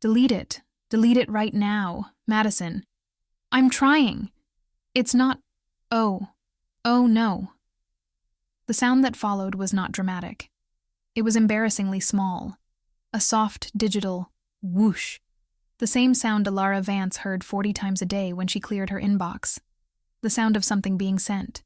Delete it. Delete it right now. Madison. I'm trying. It's not. Oh. Oh no. The sound that followed was not dramatic. It was embarrassingly small. A soft, digital whoosh. The same sound Alara Vance heard 40 times a day when she cleared her inbox. The sound of something being sent.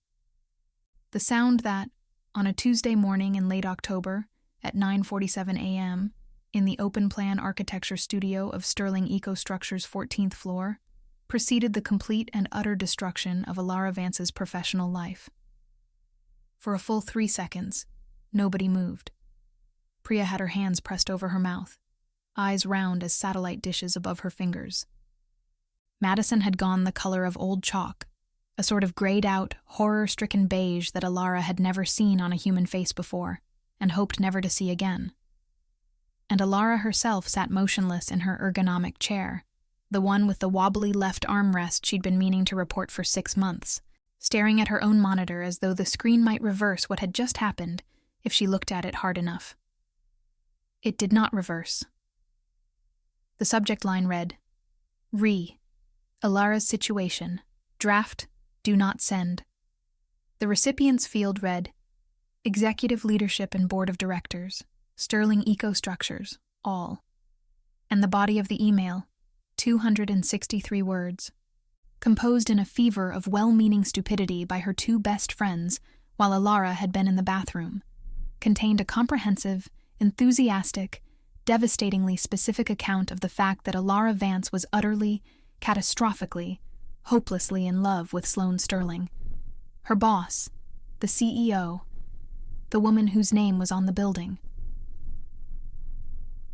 The sound that, on a Tuesday morning in late October, at 9:47 a.m., in the open-plan architecture studio of Sterling EcoStructure's 14th floor, preceded the complete and utter destruction of Alara Vance's professional life. For a full 3 seconds, nobody moved. Priya had her hands pressed over her mouth, eyes round as satellite dishes above her fingers. Madison had gone the color of old chalk, a sort of grayed-out, horror-stricken beige that Alara had never seen on a human face before, and hoped never to see again. And Alara herself sat motionless in her ergonomic chair, the one with the wobbly left armrest she'd been meaning to report for 6 months, staring at her own monitor as though the screen might reverse what had just happened if she looked at it hard enough. It did not reverse. The subject line read, Alara's situation, draft, do not send. The recipient's field read, Executive Leadership and Board of Directors, Sterling EcoStructures, all. And the body of the email, 263 words, composed in a fever of well-meaning stupidity by her 2 best friends while Alara had been in the bathroom, contained a comprehensive, enthusiastic, devastatingly specific account of the fact that Alara Vance was utterly, catastrophically, hopelessly in love with Sloane Sterling, her boss, the CEO, the woman whose name was on the building.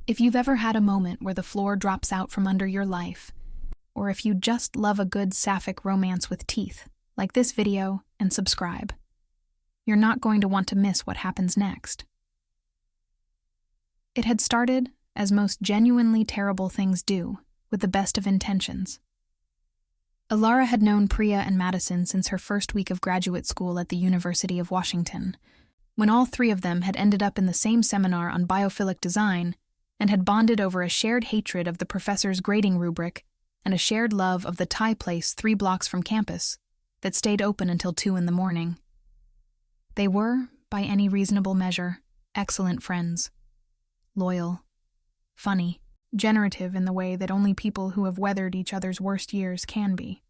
If you've ever had a moment where the floor drops out from under your life, or if you just love a good sapphic romance with teeth, like this video and subscribe, you're not going to want to miss what happens next. It had started, as most genuinely terrible things do, with the best of intentions. Alara had known Priya and Madison since her first week of graduate school at the University of Washington, when all 3 of them had ended up in the same seminar on biophilic design and had bonded over a shared hatred of the professor's grading rubric and a shared love of the Thai place 3 blocks from campus that stayed open until 2 in the morning. They were, by any reasonable measure, excellent friends. Loyal, funny, generative in the way that only people who have weathered each other's worst years can be.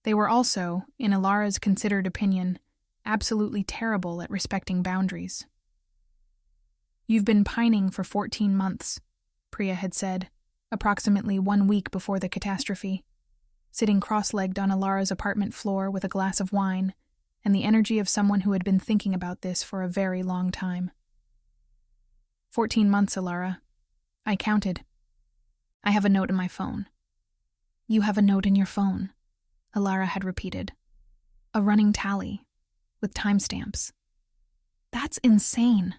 They were also, in Alara's considered opinion, absolutely terrible at respecting boundaries. You've been pining for 14 months, Priya had said, approximately 1 week before the catastrophe, sitting cross-legged on Alara's apartment floor with a glass of wine and the energy of someone who had been thinking about this for a very long time. 14 months, Alara. I counted. I have a note in my phone. You have a note in your phone, Alara had repeated. A running tally, with timestamps. That's insane.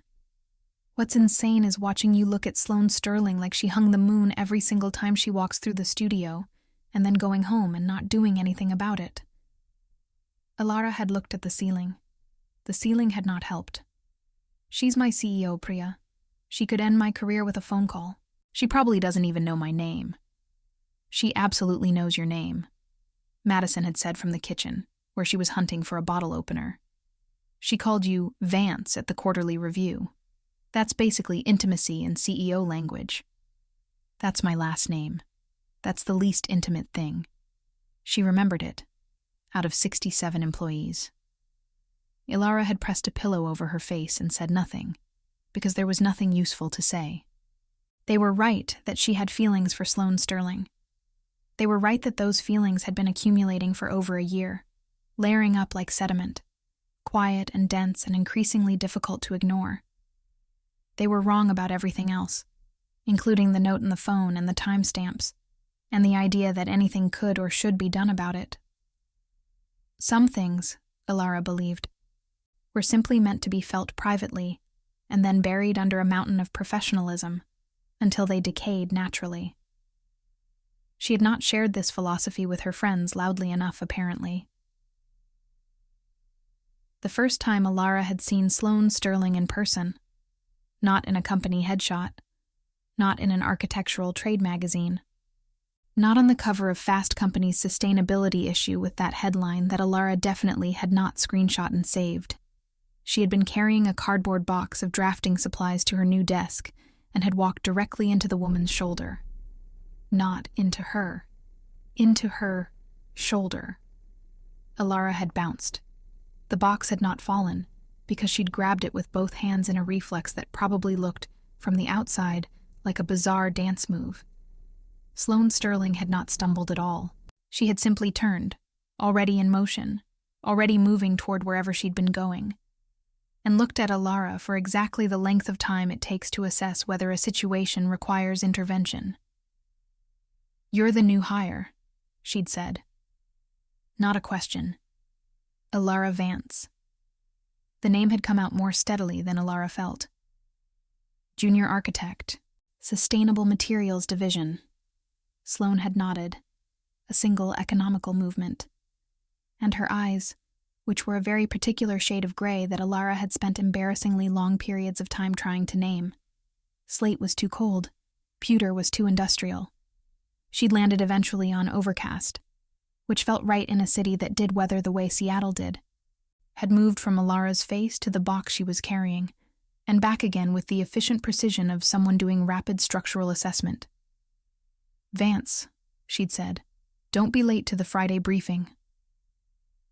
What's insane is watching you look at Sloane Sterling like she hung the moon every single time she walks through the studio, and then going home and not doing anything about it. Alara had looked at the ceiling. The ceiling had not helped. She's my CEO, Priya. She could end my career with a phone call. She probably doesn't even know my name. She absolutely knows your name, Madison had said from the kitchen, where she was hunting for a bottle opener. She called you Vance at the quarterly review. That's basically intimacy in CEO language. That's my last name. That's the least intimate thing. She remembered it, out of 67 employees. Alara had pressed a pillow over her face and said nothing, because there was nothing useful to say. They were right that she had feelings for Sloane Sterling. They were right that those feelings had been accumulating for over a year, layering up like sediment, quiet and dense and increasingly difficult to ignore. They were wrong about everything else, including the note in the phone and the timestamps, and the idea that anything could or should be done about it. Some things, Alara believed, were simply meant to be felt privately and then buried under a mountain of professionalism until they decayed naturally. She had not shared this philosophy with her friends loudly enough, apparently. The first time Alara had seen Sloane Sterling in person, not in a company headshot, not in an architectural trade magazine. Not on the cover of Fast Company's sustainability issue with that headline that Alara definitely had not screenshot and saved. She had been carrying a cardboard box of drafting supplies to her new desk and had walked directly into the woman's shoulder. Not into her. Into her shoulder. Alara had bounced. The box had not fallen, because she'd grabbed it with both hands in a reflex that probably looked, from the outside, like a bizarre dance move. Sloane Sterling had not stumbled at all. She had simply turned, already in motion, already moving toward wherever she'd been going, and looked at Alara for exactly the length of time it takes to assess whether a situation requires intervention. "You're the new hire," she'd said. Not a question. Alara Vance. The name had come out more steadily than Alara felt. Junior architect, Sustainable Materials Division. Sloane had nodded, a single economical movement. And her eyes, which were a very particular shade of gray that Alara had spent embarrassingly long periods of time trying to name. Slate was too cold. Pewter was too industrial. She'd landed eventually on overcast, which felt right in a city that did weather the way Seattle did. Had moved from Alara's face to the box she was carrying, and back again with the efficient precision of someone doing rapid structural assessment. "Vance," she'd said, "don't be late to the Friday briefing."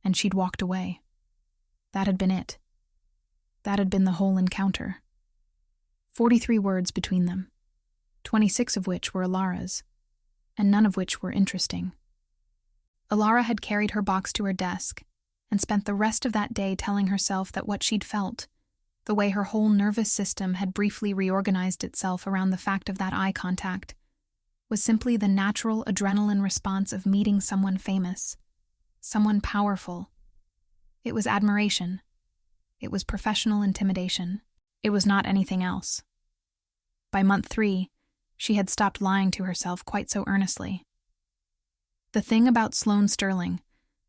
And she'd walked away. That had been it. That had been the whole encounter. 43 words between them, 26 of which were Alara's, and none of which were interesting. Alara had carried her box to her desk and spent the rest of that day telling herself that what she'd felt, the way her whole nervous system had briefly reorganized itself around the fact of that eye contact, was simply the natural adrenaline response of meeting someone famous, someone powerful. It was admiration. It was professional intimidation. It was not anything else. By month 3, she had stopped lying to herself quite so earnestly. The thing about Sloane Sterling,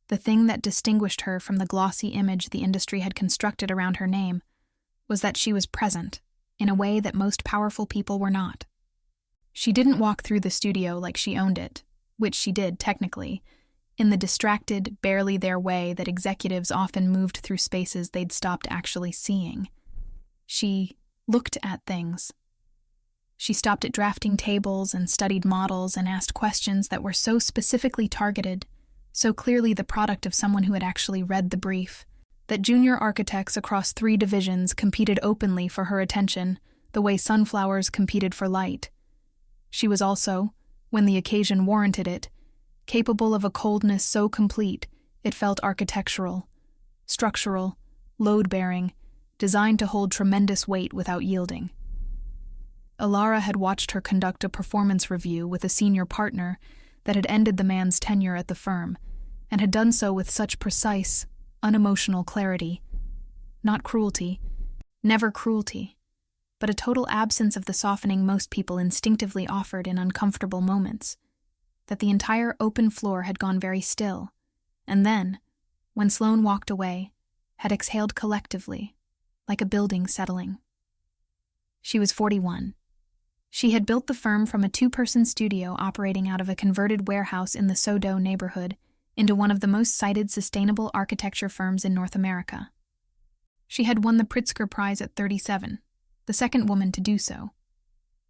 the thing that distinguished her from the glossy image the industry had constructed around her name, was that she was present in a way that most powerful people were not. She didn't walk through the studio like she owned it, which she did, technically, in the distracted, barely there way that executives often moved through spaces they'd stopped actually seeing. She looked at things. She stopped at drafting tables and studied models and asked questions that were so specifically targeted, so clearly the product of someone who had actually read the brief, that junior architects across 3 divisions competed openly for her attention, the way sunflowers competed for light. She was also, when the occasion warranted it, capable of a coldness so complete it felt architectural, structural, load-bearing, designed to hold tremendous weight without yielding. Alara had watched her conduct a performance review with a senior partner that had ended the man's tenure at the firm, and had done so with such precise, unemotional clarity. Not cruelty, never cruelty, but a total absence of the softening most people instinctively offered in uncomfortable moments, that the entire open floor had gone very still, and then, when Sloane walked away, had exhaled collectively, like a building settling. She was 41. She had built the firm from a 2-person studio operating out of a converted warehouse in the Sodo neighborhood into one of the most cited sustainable architecture firms in North America. She had won the Pritzker Prize at 37, the second woman to do so,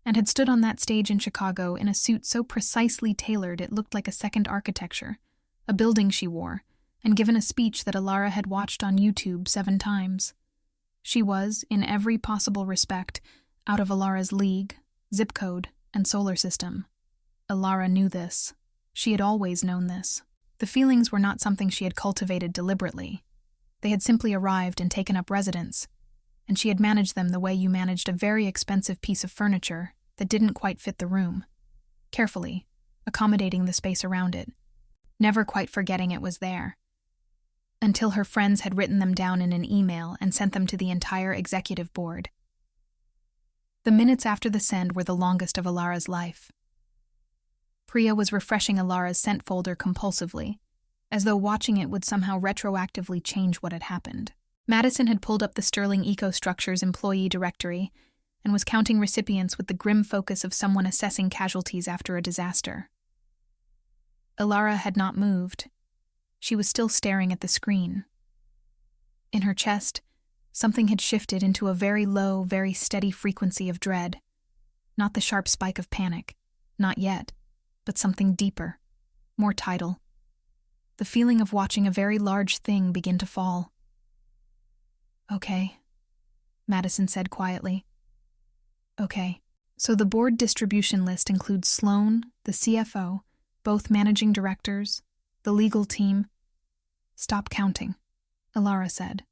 and had stood on that stage in Chicago in a suit so precisely tailored it looked like a second architecture, a building she wore, and given a speech that Alara had watched on YouTube 7 times. She was, in every possible respect, out of Alara's league, zip code, and solar system. Alara knew this. She had always known this. The feelings were not something she had cultivated deliberately. They had simply arrived and taken up residence, and she had managed them the way you managed a very expensive piece of furniture that didn't quite fit the room, carefully, accommodating the space around it, never quite forgetting it was there, until her friends had written them down in an email and sent them to the entire executive board. The minutes after the send were the longest of Alara's life. Priya was refreshing Alara's sent folder compulsively, as though watching it would somehow retroactively change what had happened. Madison had pulled up the Sterling EcoStructures employee directory and was counting recipients with the grim focus of someone assessing casualties after a disaster. Ilara had not moved. She was still staring at the screen. In her chest, something had shifted into a very low, very steady frequency of dread. Not the sharp spike of panic, not yet, but something deeper, more tidal. The feeling of watching a very large thing begin to fall. "Okay," Madison said quietly. "Okay, so the board distribution list includes Sloan, the CFO, both managing directors, the legal team." "Stop counting," Ilara said.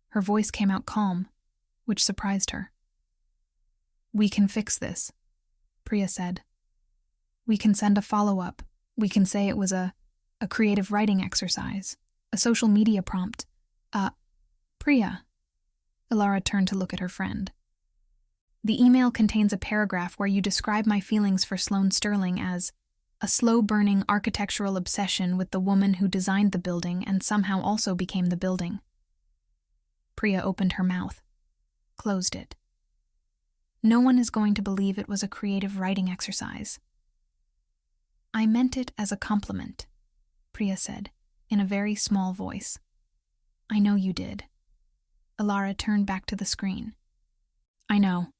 Her voice came out calm, which surprised her. "We can fix this," Priya said. "We can send a follow-up. We can say it was a creative writing exercise, a social media prompt. Priya." Ilara turned to look at her friend. "The email contains a paragraph where you describe my feelings for Sloan Sterling as a slow-burning architectural obsession with the woman who designed the building and somehow also became the building." Priya opened her mouth, closed it. "No one is going to believe it was a creative writing exercise." "I meant it as a compliment," Priya said, in a very small voice. "I know you did." Ilara turned back to the screen. "I know."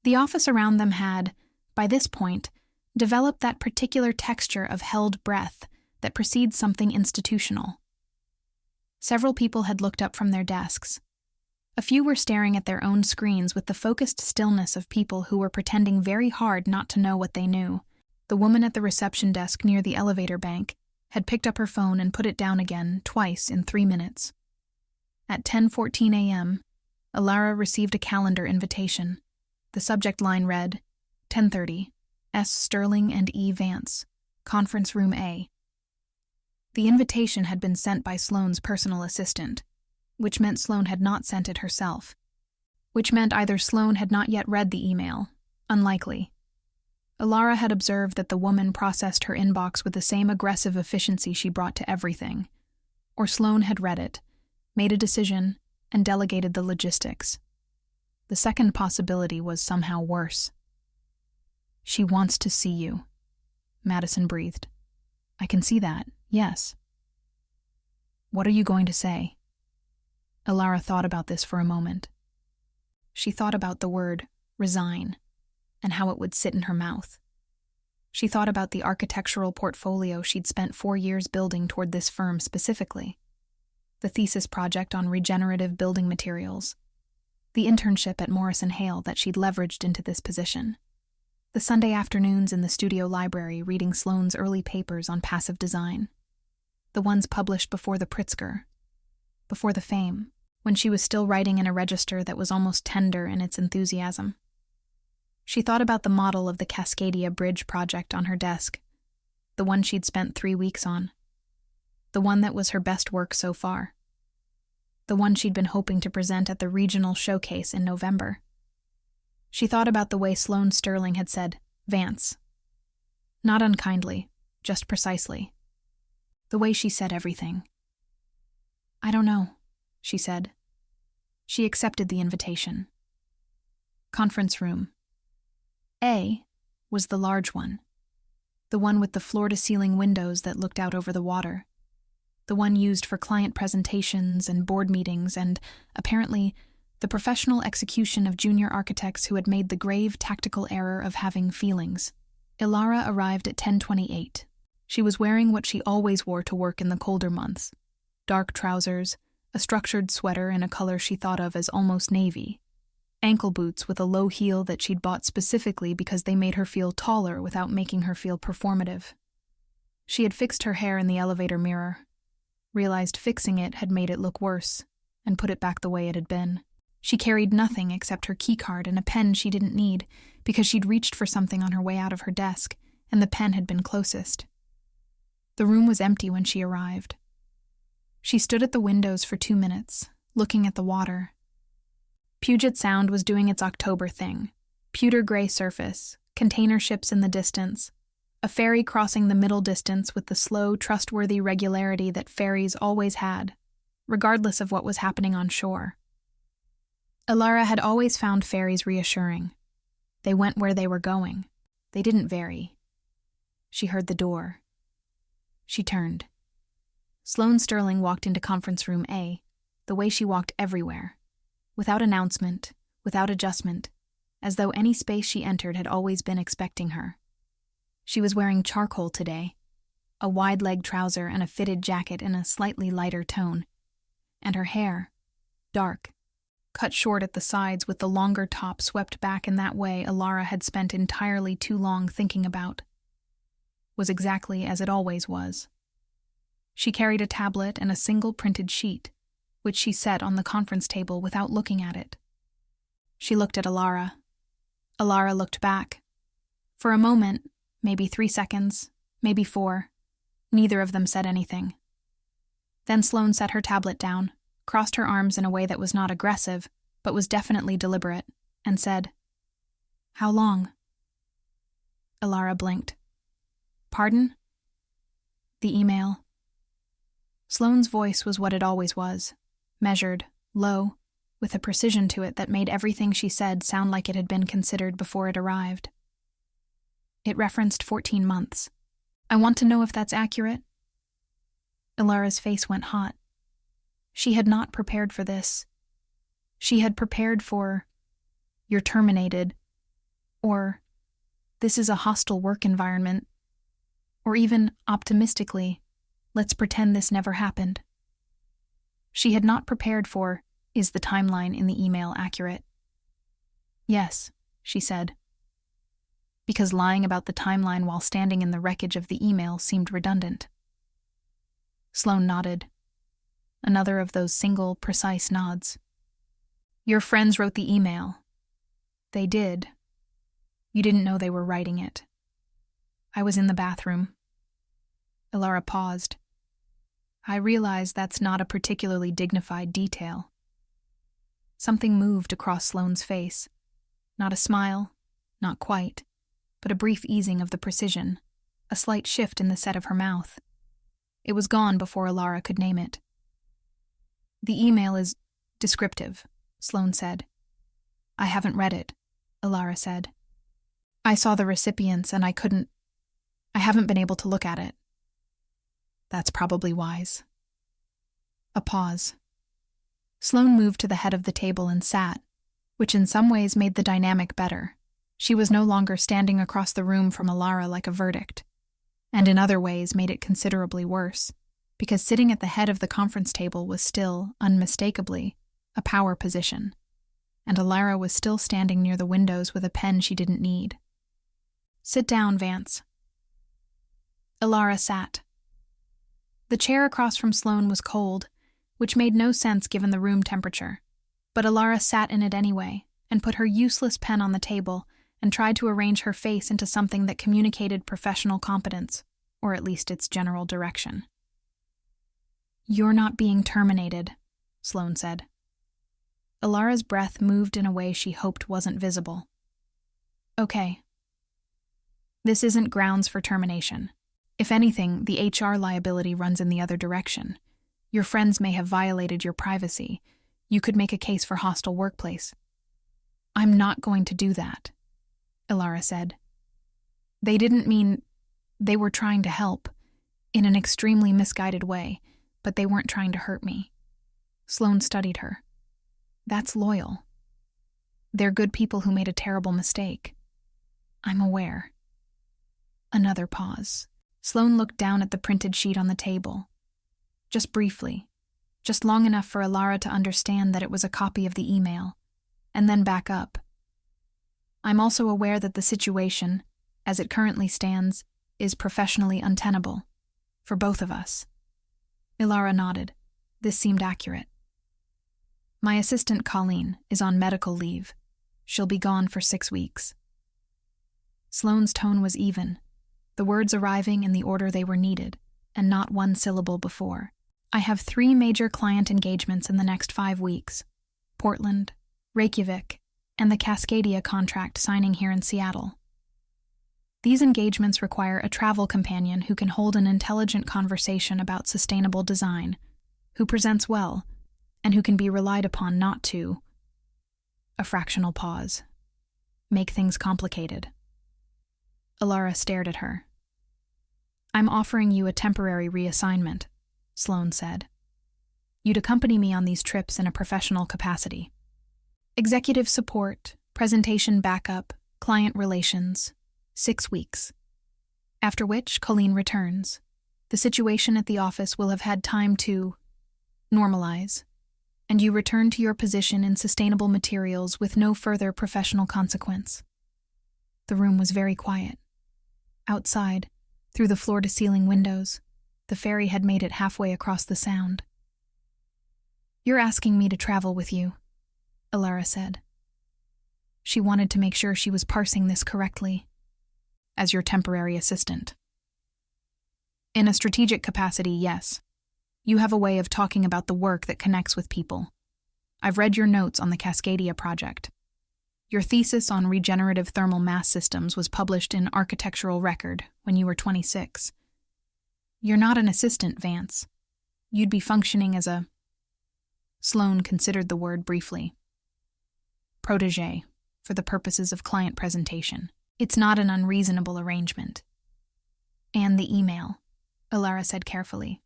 The office around them had, by this point, developed that particular texture of held breath that precedes something institutional. Several people had looked up from their desks. A few were staring at their own screens with the focused stillness of people who were pretending very hard not to know what they knew. The woman at the reception desk near the elevator bank had picked up her phone and put it down again, twice in 3 minutes. At 10:14 a.m., Ilara received a calendar invitation. The subject line read, 10:30, S. Sterling and E. Vance, Conference Room A. The invitation had been sent by Sloane's personal assistant, which meant Sloane had not sent it herself, which meant either Sloane had not yet read the email, unlikely. Ilara had observed that the woman processed her inbox with the same aggressive efficiency she brought to everything, or Sloane had read it, made a decision, and delegated the logistics. The second possibility was somehow worse. "She wants to see you," Madison breathed. "I can see that, yes." "What are you going to say?" Ilara thought about this for a moment. She thought about the word resign and how it would sit in her mouth. She thought about the architectural portfolio she'd spent 4 years building toward this firm specifically, the thesis project on regenerative building materials, the internship at Morrison Hale that she'd leveraged into this position, the Sunday afternoons in the studio library reading Sloane's early papers on passive design, the ones published before the Pritzker, before the fame, when she was still writing in a register that was almost tender in its enthusiasm. She thought about the model of the Cascadia Bridge project on her desk, the one she'd spent 3 weeks on, the one that was her best work so far, the one she'd been hoping to present at the regional showcase in November. She thought about the way Sloane Sterling had said, Vance. Not unkindly, just precisely. The way she said everything. "I don't know," she said. She accepted the invitation. Conference room. A was the large one, the one with the floor-to-ceiling windows that looked out over the water, the one used for client presentations and board meetings and, apparently, the professional execution of junior architects who had made the grave tactical error of having feelings. Ilara arrived at 10:28. She was wearing what she always wore to work in the colder months: dark trousers, a structured sweater in a color she thought of as almost navy, ankle boots with a low heel that she'd bought specifically because they made her feel taller without making her feel performative. She had fixed her hair in the elevator mirror, realized fixing it had made it look worse, and put it back the way it had been. She carried nothing except her keycard and a pen she didn't need because she'd reached for something on her way out of her desk, and the pen had been closest. The room was empty when she arrived. She stood at the windows for 2 minutes, looking at the water. Puget Sound was doing its October thing. Pewter gray surface, container ships in the distance, a ferry crossing the middle distance with the slow, trustworthy regularity that ferries always had, regardless of what was happening on shore. Alara had always found fairies reassuring. They went where they were going. They didn't vary. She heard the door. She turned. Sloane Sterling walked into conference room A, the way she walked everywhere, without announcement, without adjustment, as though any space she entered had always been expecting her. She was wearing charcoal today, a wide-leg trouser and a fitted jacket in a slightly lighter tone, and her hair, dark, cut short at the sides with the longer top swept back in that way Alara had spent entirely too long thinking about, was exactly as it always was. She carried a tablet and a single printed sheet, which she set on the conference table without looking at it. She looked at Alara. Alara looked back. For a moment, maybe 3 seconds, maybe 4, neither of them said anything. Then Sloane set her tablet down, crossed her arms in a way that was not aggressive, but was definitely deliberate, and said, "How long?" Alara blinked. "Pardon?" "The email." Sloane's voice was what it always was, measured, low, with a precision to it that made everything she said sound like it had been considered before it arrived. "It referenced 14 months. I want to know if that's accurate." Alara's face went hot. She had not prepared for this. She had prepared for, "You're terminated," or "This is a hostile work environment," or even, optimistically, "Let's pretend this never happened." She had not prepared for, "Is the timeline in the email accurate?" "Yes," she said, because lying about the timeline while standing in the wreckage of the email seemed redundant. Sloane nodded. Another of those single, precise nods. "Your friends wrote the email." "They did. You didn't know they were writing it." "I was in the bathroom." Alara paused. "I realize that's not a particularly dignified detail." Something moved across Sloane's face. Not a smile, not quite, but a brief easing of the precision, a slight shift in the set of her mouth. It was gone before Alara could name it. "The email is descriptive," Sloane said. "I haven't read it," Alara said. "I saw the recipients and I haven't been able to look at it." "That's probably wise." A pause. Sloane moved to the head of the table and sat, which in some ways made the dynamic better. She was no longer standing across the room from Alara like a verdict, and in other ways made it considerably worse, because sitting at the head of the conference table was still, unmistakably, a power position, and Alara was still standing near the windows with a pen she didn't need. "Sit down, Vance." Alara sat. The chair across from Sloane was cold, which made no sense given the room temperature, but Alara sat in it anyway and put her useless pen on the table and tried to arrange her face into something that communicated professional competence, or at least its general direction. "You're not being terminated," Sloane said. Alara's breath moved in a way she hoped wasn't visible. "Okay. This isn't grounds for termination. If anything, the HR liability runs in the other direction. Your friends may have violated your privacy. You could make a case for hostile workplace." "I'm not going to do that," Alara said. "They didn't mean they were trying to help, in an extremely misguided way, but they weren't trying to hurt me." Sloane studied her. "That's loyal. They're good people who made a terrible mistake." "I'm aware." Another pause. Sloane looked down at the printed sheet on the table. Just briefly, just long enough for Alara to understand that it was a copy of the email, and then back up. "I'm also aware that the situation, as it currently stands, is professionally untenable, for both of us." Alara nodded. This seemed accurate. "My assistant Colleen is on medical leave. She'll be gone for 6 weeks." Sloane's tone was even, the words arriving in the order they were needed, and not one syllable before. "I have 3 major client engagements in the next 5 weeks. Portland, Reykjavik, and the Cascadia contract signing here in Seattle. These engagements require a travel companion who can hold an intelligent conversation about sustainable design, who presents well, and who can be relied upon not to A fractional pause. Make things complicated. Alara stared at her. I'm offering you a temporary reassignment, Sloane said. You'd accompany me on these trips in a professional capacity. Executive support, presentation backup, client relations, 6 weeks. After which, Colleen returns. The situation at the office will have had time to normalize, and you return to your position in sustainable materials with no further professional consequence. The room was very quiet. Outside, through the floor-to-ceiling windows, the ferry had made it halfway across the Sound. You're asking me to travel with you, Alara said. She wanted to make sure she was parsing this correctly. As your temporary assistant. In a strategic capacity, yes. You have a way of talking about the work that connects with people. I've read your notes on the Cascadia project. Your thesis on regenerative thermal mass systems was published in Architectural Record when you were 26. You're not an assistant, Vance. You'd be functioning as a... Sloane considered the word briefly. Protégé, for the purposes of client presentation. It's not an unreasonable arrangement. And the email, Alara said carefully,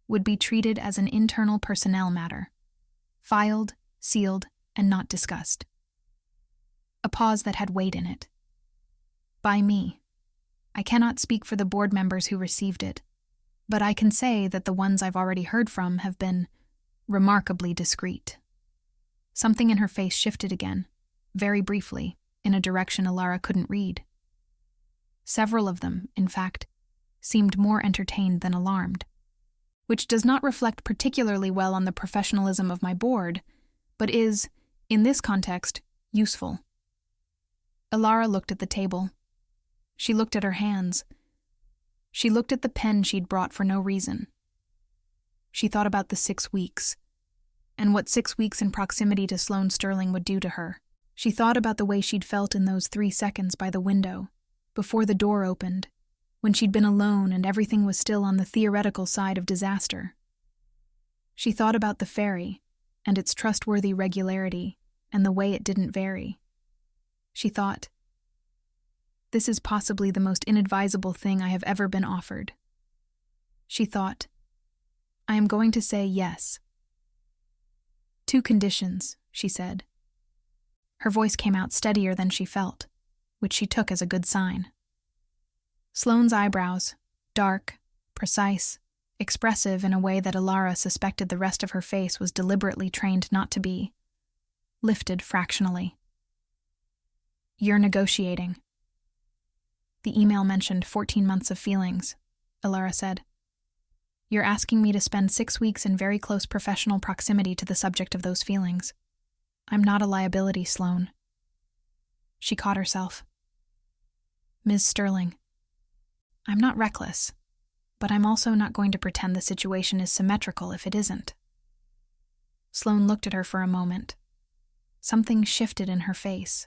would be treated as an internal personnel matter, filed, sealed, and not discussed. A pause that had weight in it. By me. I cannot speak for the board members who received it, but I can say that the ones I've already heard from have been remarkably discreet. Something in her face shifted again, very briefly, in a direction Alara couldn't read. Several of them, in fact, seemed more entertained than alarmed, which does not reflect particularly well on the professionalism of my board, but is, in this context, useful. Alara looked at the table. She looked at her hands. She looked at the pen she'd brought for no reason. She thought about the 6 weeks, and what 6 weeks in proximity to Sloane Sterling would do to her. She thought about the way she'd felt in those 3 seconds by the window, before the door opened, when she'd been alone and everything was still on the theoretical side of disaster. She thought about the ferry, and its trustworthy regularity, and the way it didn't vary. She thought, this is possibly the most inadvisable thing I have ever been offered. She thought, I am going to say yes. 2 conditions, she said. Her voice came out steadier than she felt, which she took as a good sign. Sloane's eyebrows, dark, precise, expressive in a way that Alara suspected the rest of her face was deliberately trained not to be, lifted fractionally. You're negotiating. The email mentioned 14 months of feelings, Alara said. You're asking me to spend 6 weeks in very close professional proximity to the subject of those feelings. I'm not a liability, Sloane. She caught herself. Ms. Sterling, I'm not reckless, but I'm also not going to pretend the situation is symmetrical if it isn't. Sloane looked at her for a moment. Something shifted in her face.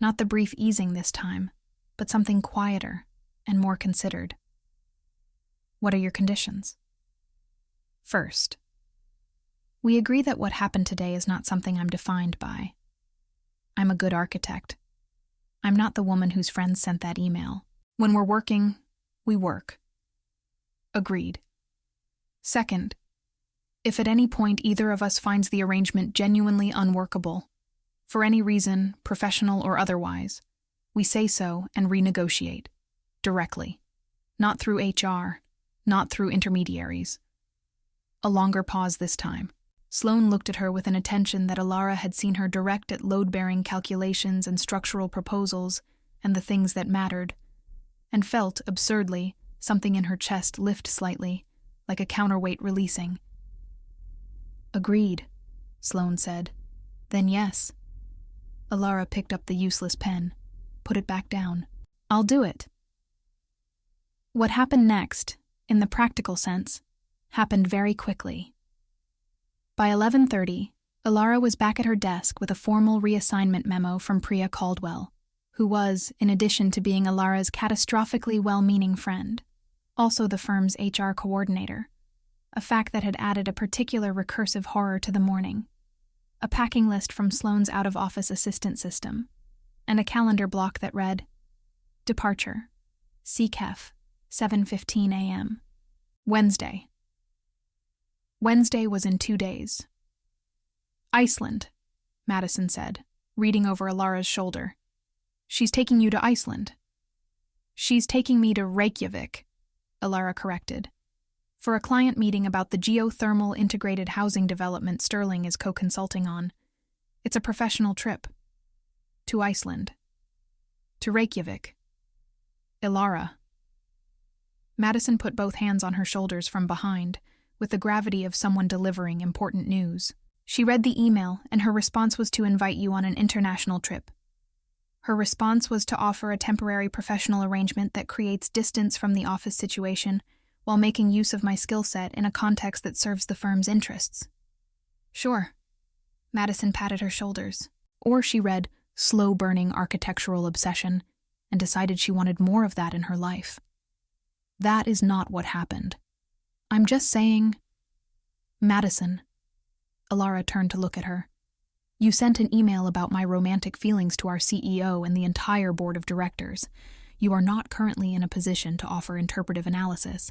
Not the brief easing this time, but something quieter and more considered. What are your conditions? First, we agree that what happened today is not something I'm defined by. I'm a good architect. I'm not the woman whose friends sent that email. When we're working, we work. Agreed. Second, if at any point either of us finds the arrangement genuinely unworkable, for any reason, professional or otherwise, we say so and renegotiate, directly, not through HR, not through intermediaries. A longer pause this time. Sloane looked at her with an attention that Alara had seen her direct at load-bearing calculations and structural proposals and the things that mattered, and felt, absurdly, something in her chest lift slightly, like a counterweight releasing. Agreed, Sloane said. Then yes. Alara picked up the useless pen, put it back down. I'll do it. What happened next, in the practical sense, happened very quickly. By 11:30, Alara was back at her desk with a formal reassignment memo from Priya Caldwell, who was, in addition to being Alara's catastrophically well-meaning friend, also the firm's HR coordinator, a fact that had added a particular recursive horror to the morning. a packing list from Sloane's out-of-office assistant system, and a calendar block that read, Departure, CKEF, 7:15 a.m. Wednesday. Wednesday was in 2 days. Iceland, Madison said, reading over Alara's shoulder. She's taking you to Iceland. She's taking me to Reykjavik, Alara corrected, for a client meeting about the geothermal integrated housing development Sterling is co-consulting on. It's a professional trip. To Iceland. To Reykjavik. Alara. Madison put both hands on her shoulders from behind, with the gravity of someone delivering important news. She read the email, and her response was to invite you on an international trip. Her response was to offer a temporary professional arrangement that creates distance from the office situation while making use of my skill set in a context that serves the firm's interests. Sure. Madison patted her shoulders. Or she read slow-burning architectural obsession and decided she wanted more of that in her life. That is not what happened. I'm just saying... Madison. Alara turned to look at her. You sent an email about my romantic feelings to our CEO and the entire board of directors. You are not currently in a position to offer interpretive analysis.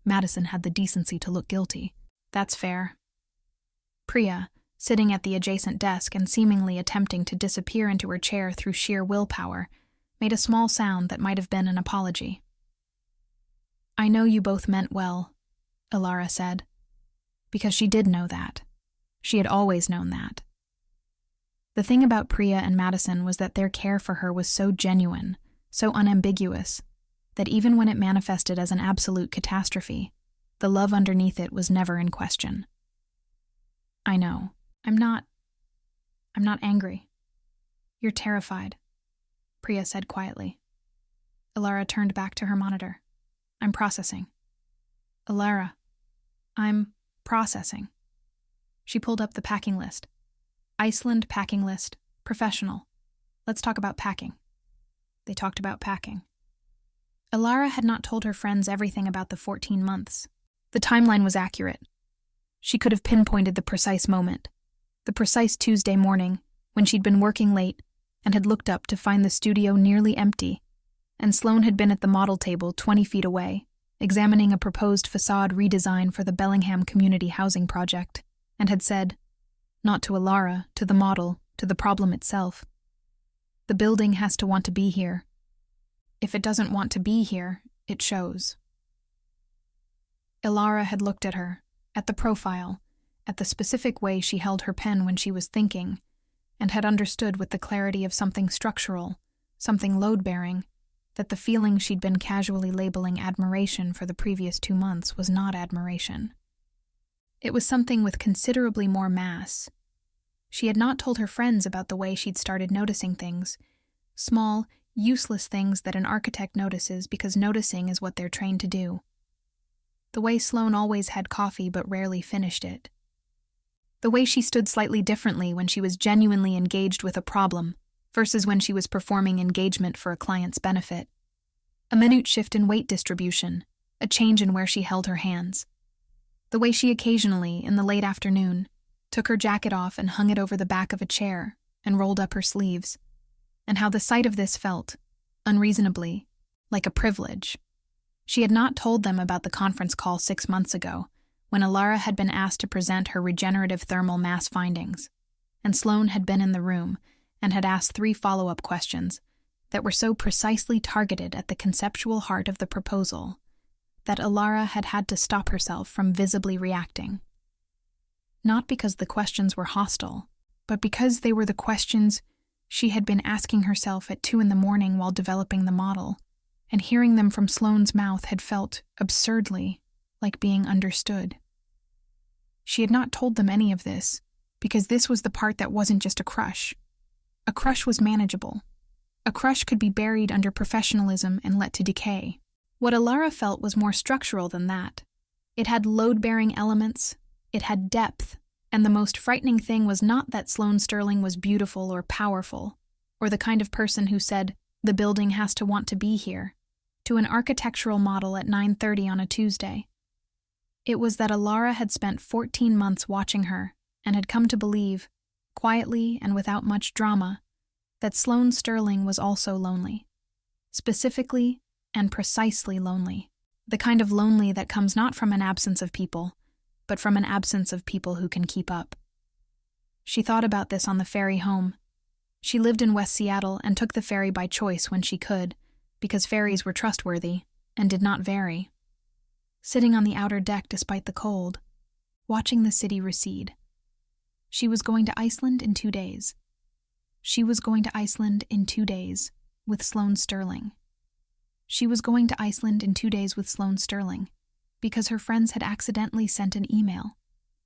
Madison had the decency to look guilty. That's fair. Priya, sitting at the adjacent desk and seemingly attempting to disappear into her chair through sheer willpower, made a small sound that might have been an apology. I know you both meant well, Alara said, because she did know that. She had always known that. The thing about Priya and Madison was that their care for her was so genuine, so unambiguous, that even when it manifested as an absolute catastrophe, the love underneath it was never in question. I know. I'm not angry. You're terrified, Priya said quietly. Alara turned back to her monitor. I'm processing. Alara, I'm processing. She pulled up the packing list. Iceland packing list, professional. Let's talk about packing. They talked about packing. Alara had not told her friends everything about the 14 months. The timeline was accurate. She could have pinpointed the precise moment, the precise Tuesday morning when she'd been working late and had looked up to find the studio nearly empty, and Sloane had been at the model table 20 feet away, examining a proposed facade redesign for the Bellingham Community Housing Project, and had said, not to Alara, to the model, to the problem itself, the building has to want to be here. If it doesn't want to be here, it shows. Alara had looked at her, at the profile, at the specific way she held her pen when she was thinking, and had understood with the clarity of something structural, something load-bearing, that the feeling she'd been casually labeling admiration for the previous 2 months was not admiration. It was something with considerably more mass. She had not told her friends about the way she'd started noticing things, small, useless things that an architect notices because noticing is what they're trained to do. The way Sloane always had coffee but rarely finished it. The way she stood slightly differently when she was genuinely engaged with a problem versus when she was performing engagement for a client's benefit. A minute shift in weight distribution, a change in where she held her hands. The way she occasionally, in the late afternoon, took her jacket off and hung it over the back of a chair and rolled up her sleeves, and how the sight of this felt, unreasonably, like a privilege. She had not told them about the conference call 6 months ago, when Alara had been asked to present her regenerative thermal mass findings, and Sloane had been in the room and had asked 3 follow-up questions that were so precisely targeted at the conceptual heart of the proposal that Alara had had to stop herself from visibly reacting. Not because the questions were hostile, but because they were the questions she had been asking herself at 2 a.m. while developing the model, and hearing them from Sloane's mouth had felt, absurdly, like being understood. She had not told them any of this, because this was the part that wasn't just a crush. A crush was manageable. A crush could be buried under professionalism and let to decay. What Alara felt was more structural than that. It had load-bearing elements, it had depth, and the most frightening thing was not that Sloane Sterling was beautiful or powerful, or the kind of person who said, the building has to want to be here, to an architectural model at 9:30 on a Tuesday. It was that Alara had spent 14 months watching her and had come to believe, quietly and without much drama, that Sloane Sterling was also lonely. Specifically and precisely lonely. The kind of lonely that comes not from an absence of people, but from an absence of people who can keep up. She thought about this on the ferry home. She lived in West Seattle and took the ferry by choice when she could, because ferries were trustworthy and did not vary. Sitting on the outer deck despite the cold, watching the city recede. She was going to Iceland in 2 days. She was going to Iceland in 2 days with Sloane Sterling. She was going to Iceland in 2 days with Sloane Sterling because her friends had accidentally sent an email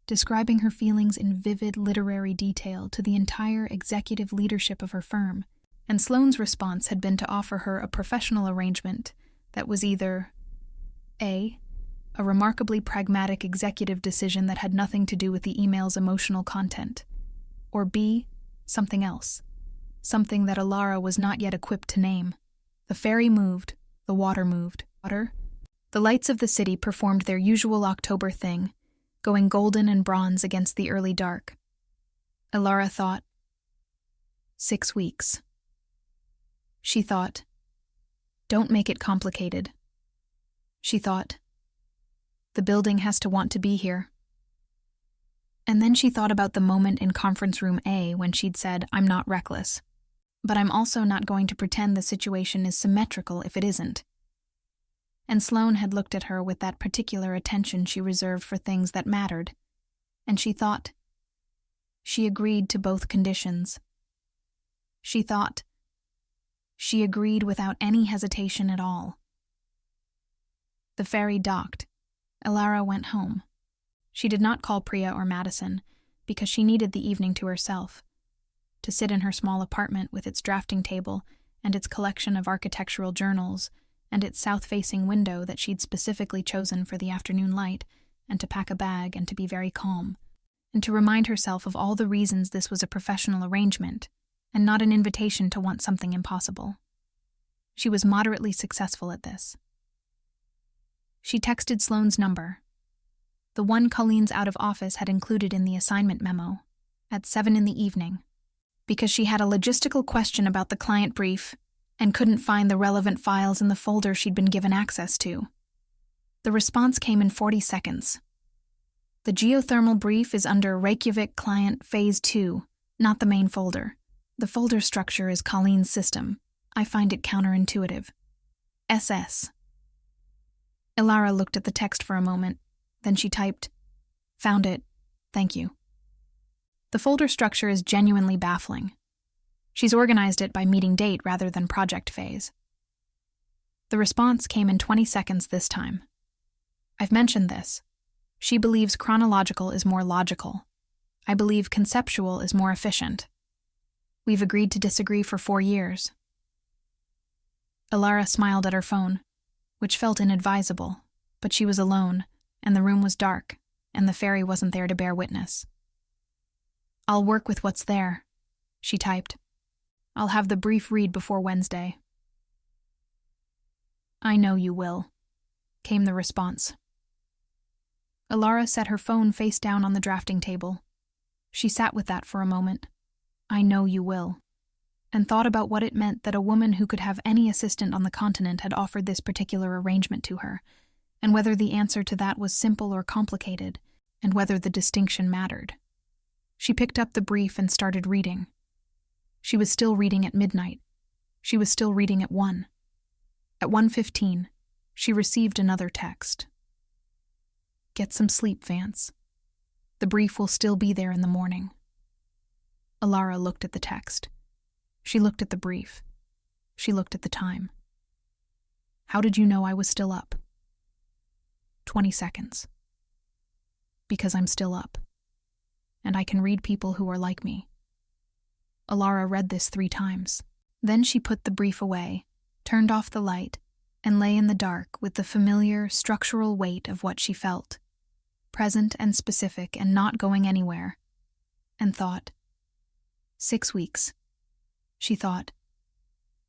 describing her feelings in vivid literary detail to the entire executive leadership of her firm, and Sloane's response had been to offer her a professional arrangement that was either A remarkably pragmatic executive decision that had nothing to do with the email's emotional content, or B, something else, something that Alara was not yet equipped to name. The ferry moved, the water moved. The lights of the city performed their usual October thing, going golden and bronze against the early dark. Alara thought, 6 weeks. She thought, don't make it complicated. She thought, the building has to want to be here. And then she thought about the moment in conference room A when she'd said, I'm not reckless, but I'm also not going to pretend the situation is symmetrical if it isn't. And Sloane had looked at her with that particular attention she reserved for things that mattered, and she thought. She agreed to both conditions. She thought. She agreed without any hesitation at all. The ferry docked. Alara went home. She did not call Priya or Madison because she needed the evening to herself, to sit in her small apartment with its drafting table and its collection of architectural journals and its south-facing window that she'd specifically chosen for the afternoon light, and to pack a bag and to be very calm, and to remind herself of all the reasons this was a professional arrangement and not an invitation to want something impossible. She was moderately successful at this. She texted Sloane's number, the one Colleen's out of office had included in the assignment memo, at 7 p.m, because she had a logistical question about the client brief and couldn't find the relevant files in the folder she'd been given access to. The response came in 40 seconds. The geothermal brief is under Reykjavik Client Phase 2, not the main folder. The folder structure is Colleen's system. I find it counterintuitive. SS. Alara looked at the text for a moment. Then she typed, Found it. Thank you. The folder structure is genuinely baffling. She's organized it by meeting date rather than project phase. The response came in 20 seconds this time. I've mentioned this. She believes chronological is more logical. I believe conceptual is more efficient. We've agreed to disagree for 4 years. Alara smiled at her phone, which felt inadvisable, but she was alone, and the room was dark, and the ferry wasn't there to bear witness. I'll work with what's there, she typed. I'll have the brief read before Wednesday. I know you will, came the response. Alara set her phone face down on the drafting table. She sat with that for a moment. I know you will, and thought about what it meant that a woman who could have any assistant on the continent had offered this particular arrangement to her, and whether the answer to that was simple or complicated, and whether the distinction mattered. She picked up the brief and started reading. She was still reading at midnight. She was still reading at 1. At 1:15, she received another text. Get some sleep, Vance. The brief will still be there in the morning. Alara looked at the text. She looked at the brief. She looked at the time. How did you know I was still up? 20 seconds. Because I'm still up. And I can read people who are like me. Alara read this 3 times. Then she put the brief away, turned off the light, and lay in the dark with the familiar, structural weight of what she felt, present and specific and not going anywhere, and thought. 6 weeks. She thought.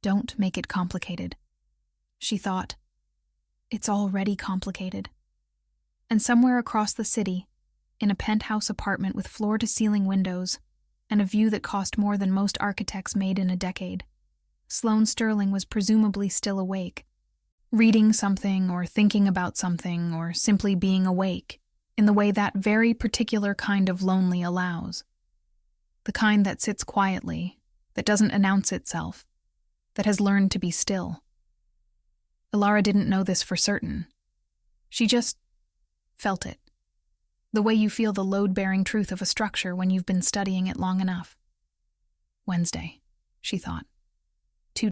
Don't make it complicated. She thought. It's already complicated. And somewhere across the city, in a penthouse apartment with floor-to-ceiling windows and a view that cost more than most architects made in a decade, Sloane Sterling was presumably still awake, reading something or thinking about something or simply being awake in the way that very particular kind of lonely allows. The kind that sits quietly, that doesn't announce itself, that has learned to be still. Ilara didn't know this for certain. She just felt it. The way you feel the load-bearing truth of a structure when you've been studying it long enough. Wednesday, she thought.